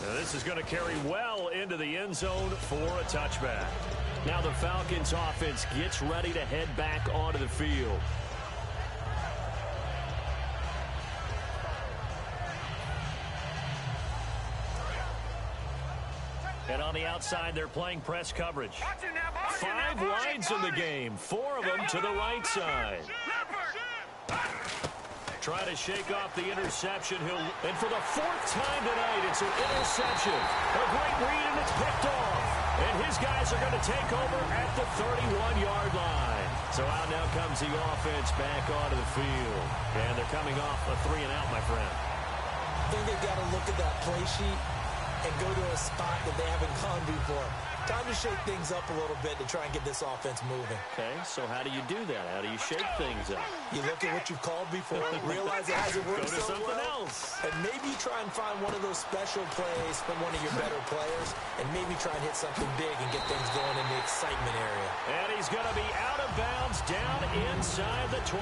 Now this is going to carry well into the end zone for a touchback. Now the Falcons offense gets ready to head back onto the field. And on the outside, they're playing press coverage. 5 lines in the game, 4 of them to the right side. Try to shake off the interception. And for the 4th time tonight, it's an interception. A great read, and it's picked off. And his guys are going to take over at the 31-yard line. So out now comes the offense back onto the field. And they're coming off a 3-and-out, my friend. I think they've got to look at that play sheet and go to a spot that they haven't gone before. Time to shake things up a little bit to try and get this offense moving. Okay, so how do you do that? How do you shake things up? You look at what you've called before, realize it hasn't worked Go to so something well, else. and maybe you try and find one of those special plays from one of your better players, and maybe try and hit something big and get things going in the excitement area. And he's going to be out of bounds down inside the 20.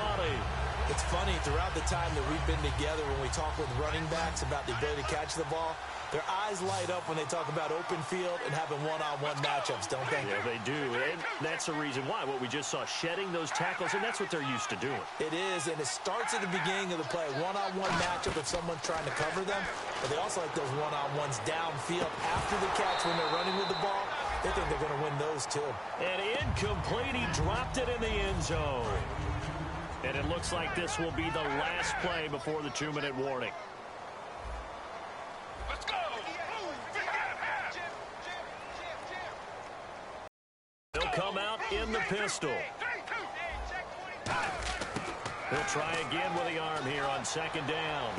It's funny, throughout the time that we've been together, when we talk with running backs about the ability to catch the ball, their eyes light up when they talk about open field and having one-on-one matchups, don't they? Yeah, they do, and that's the reason why. What we just saw, shedding those tackles, and that's what they're used to doing. It is, and it starts at the beginning of the play. One-on-one matchup if someone's trying to cover them, but they also like those one-on-ones downfield after the catch when they're running with the ball. They think they're going to win those, too. And incomplete, he dropped it in the end zone. And it looks like this will be the last play before the 2-minute warning. Let's go! He'll come out in the pistol. He'll try again with the arm here on 2nd down.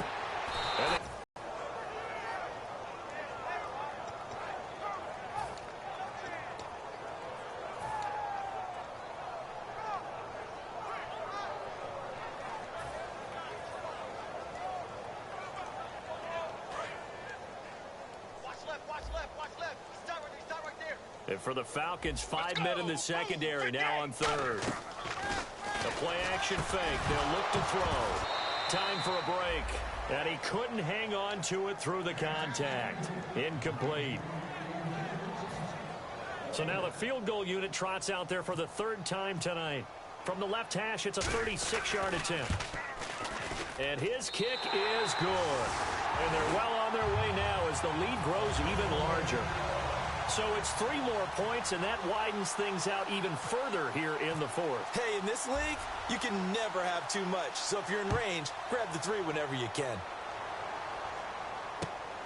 And for the Falcons, 5 men in the secondary now on 3rd. The play-action fake. They'll look to throw. Time for a break. And he couldn't hang on to it through the contact. Incomplete. So now the field goal unit trots out there for the 3rd time tonight. From the left hash, it's a 36-yard attempt. And his kick is good. And they're well on their way now as the lead grows even larger. So it's 3 more points, and that widens things out even further here in the 4th. Hey, in this league, you can never have too much. So if you're in range, grab the 3 whenever you can.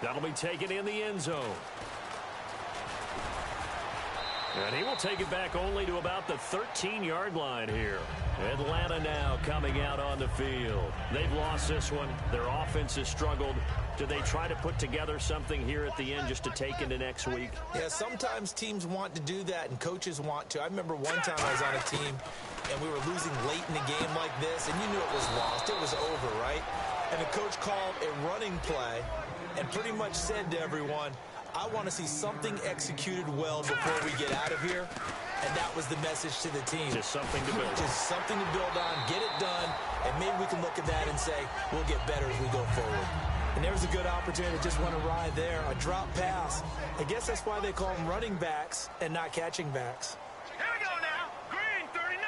That'll be taken in the end zone. And he will take it back only to about the 13-yard line here. Atlanta now coming out on the field. They've lost this one. Their offense has struggled. Do they try to put together something here at the end just to take into next week? Yeah, sometimes teams want to do that and coaches want to. I remember one time I was on a team and we were losing late in a game like this, and you knew it was lost. It was over, right? And the coach called a running play and pretty much said to everyone, I want to see something executed well before we get out of here. And that was the message to the team. Just something to build. Just something to build on, get it done, and maybe we can look at that and say, we'll get better as we go forward. And there was a good opportunity that just went awry there, a drop pass. I guess that's why they call them running backs and not catching backs. Here we go now. Green 39.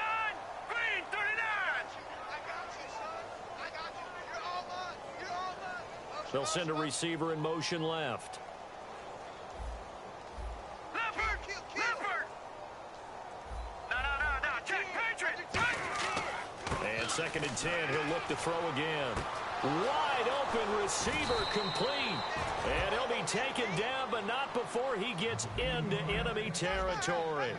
Green 39. I got you, son. I got you. You're all mine. You're all mine. They'll send a receiver in motion left. Leopard. Leopard. No. Check. Patriot. And 2nd and 10, he'll look to throw again. Wide open receiver complete. And he'll be taken down, but not before he gets into enemy territory.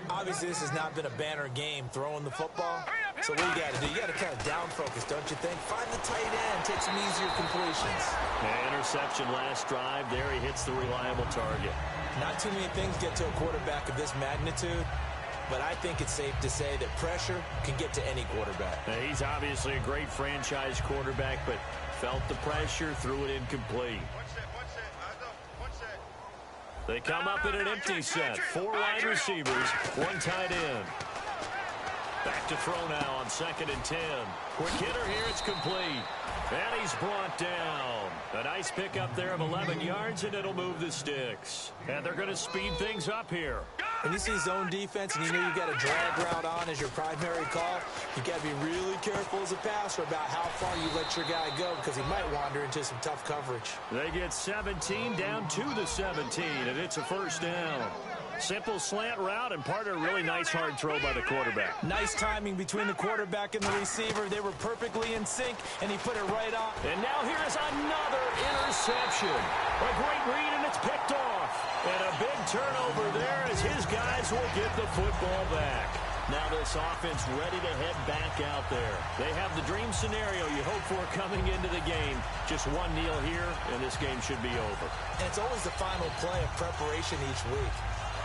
Obviously, this has not been a banner game throwing the football, So what you got to do? You got to kind of down focus, don't you think? Find the tight end, take some easier completions. Interception last drive. There he hits the reliable target. Not too many things get to a quarterback of this magnitude, but I think it's safe to say that pressure can get to any quarterback. Now, he's obviously a great franchise quarterback, but felt the pressure, threw it incomplete. They come up in an empty set. 4 wide receivers, 1 tight end. Back to throw now on 2nd and 10. Quick hitter here, it's complete. And he's brought down. A nice pickup there of 11 yards, and it'll move the sticks. And they're going to speed things up here. When you see zone defense and you know you've got a drag route on as your primary call, you got to be really careful as a passer about how far you let your guy go because he might wander into some tough coverage. They get 17 down to the 17, and it's a first down. Simple slant route and part of a really nice hard throw by the quarterback. Nice timing between the quarterback and the receiver. They were perfectly in sync, and he put it right on. And now here's another interception. A great read, and it's picked off. And a big turnover there as his guys will get the football back. Now this offense ready to head back out there. They have the dream scenario you hope for coming into the game. Just one kneel here, and this game should be over. And it's always the final play of preparation each week.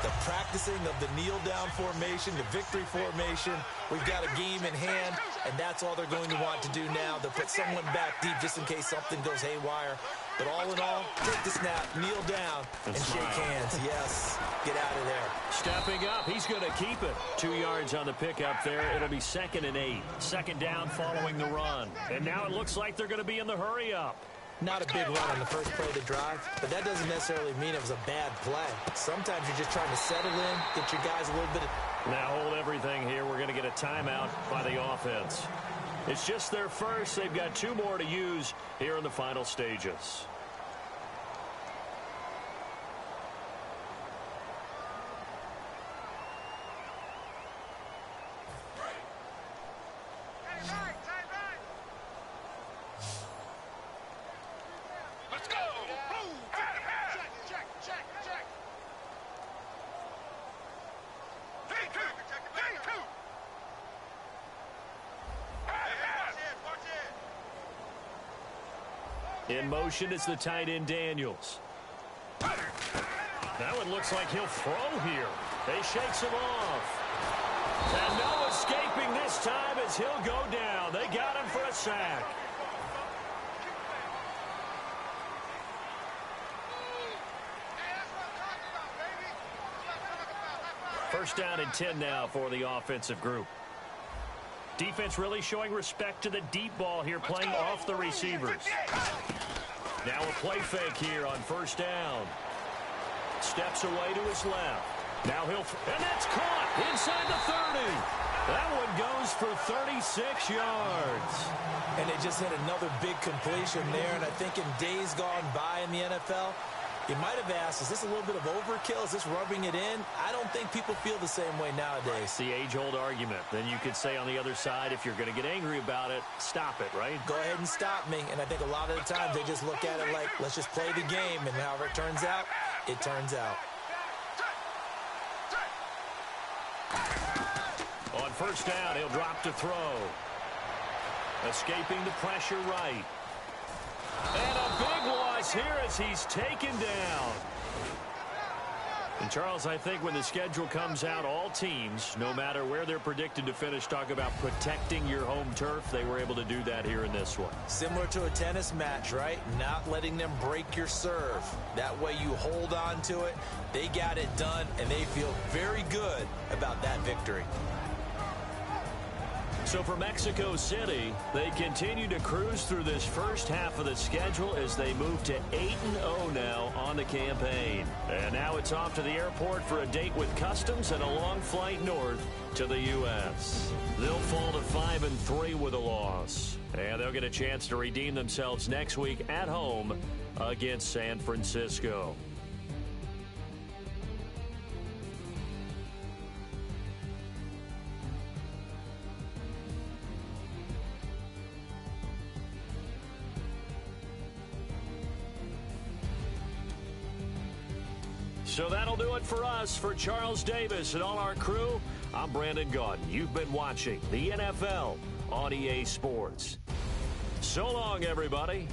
The practicing of the kneel-down formation, the victory formation. We've got a game in hand, and that's all they're going to want to do now. They'll put someone back deep just in case something goes haywire. But all in all, take the snap, kneel down, and shake hands. Yes, get out of there. Stepping up, he's going to keep it. 2 yards on the pickup there. It'll be 2nd and 8. 2nd down following the run. And now it looks like they're going to be in the hurry-up. Not a big run on the first play of the drive, but that doesn't necessarily mean it was a bad play. Sometimes you're just trying to settle in, get your guys a little bit of... Now hold everything here. We're going to get a timeout by the offense. It's just their first. They've got 2 more to use here in the final stages. In motion is the tight end Daniels. That one looks like he'll throw here. They shakes him off. And no escaping this time as he'll go down. They got him for a sack. First down and 10 now for the offensive group. Defense really showing respect to the deep ball here, playing off the receivers. Now a play fake here on first down. Steps away to his left. Now he'll... And that's caught inside the 30. That one goes for 36 yards. And they just hit another big completion there. And I think in days gone by in the NFL, you might have asked, is this a little bit of overkill? Is this rubbing it in? I don't think people feel the same way nowadays. It's the age-old argument. Then you could say on the other side, if you're going to get angry about it, stop it, right? Go ahead and stop me. And I think a lot of the times they just look at it like, let's just play the game. And however it turns out, it turns out. On first down, he'll drop to throw. Escaping the pressure right. And a big loss here as he's taken down. And, Charles, I think when the schedule comes out, all teams, no matter where they're predicted to finish, talk about protecting your home turf. They were able to do that here in this one. Similar to a tennis match, right? Not letting them break your serve. That way you hold on to it. They got it done, and they feel very good about that victory. So for Mexico City, they continue to cruise through this first half of the schedule as they move to 8-0 now on the campaign. And now it's off to the airport for a date with Customs and a long flight north to the U.S. They'll fall to 5-3 with a loss. And they'll get a chance to redeem themselves next week at home against San Francisco. So that'll do it for us. For Charles Davis and all our crew, I'm Brandon Gaudin. You've been watching the NFL on EA Sports. So long, everybody.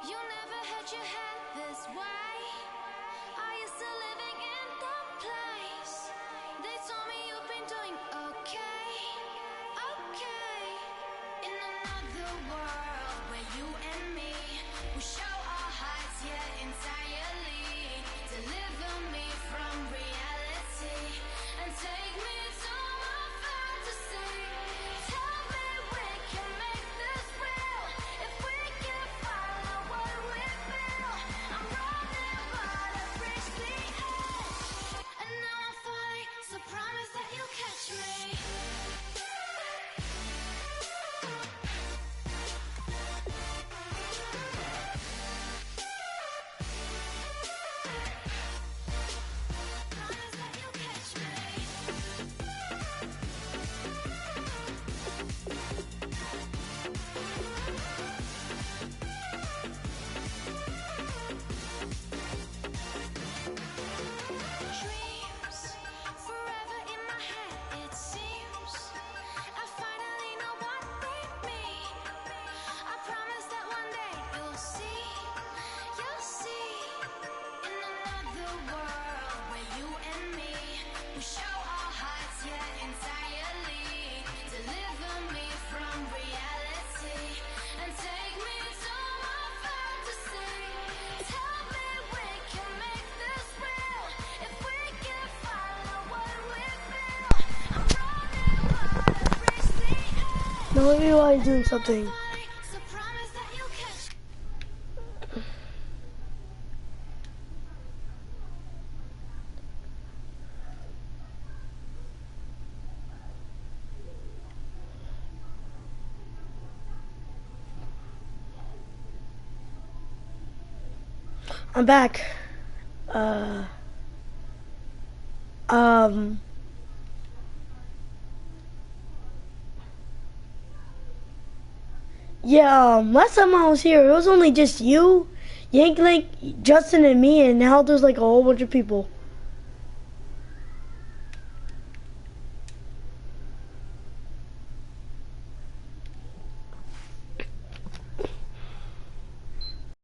You never had your head this way. Are you still living in that place? They told me you've been doing okay, okay. In another world where you and me, we show our hearts, yeah, entirely. Deliver me from reality and take me to my fantasy. Tell me we can make this real if we can follow what we feel. I'm running but I've reached the edge, and now I'm falling, so promise that you'll catch me. Promise that you'll catch me. Dreams forever in my head, it seems. I finally know what they mean. I promise that one day you'll see. In another world where you and me, we show our hearts, yeah, entirely. Deliver me from reality and take me to my fantasy. Tell me we can make this real if we can follow what we feel. I'm running but I've reached the edge. No, maybe while he's doing something. So promise that you'll catch me. I'm back. Yeah, last time I was here, it was only just you, Yank Link, Justin, and me, and now there's like a whole bunch of people.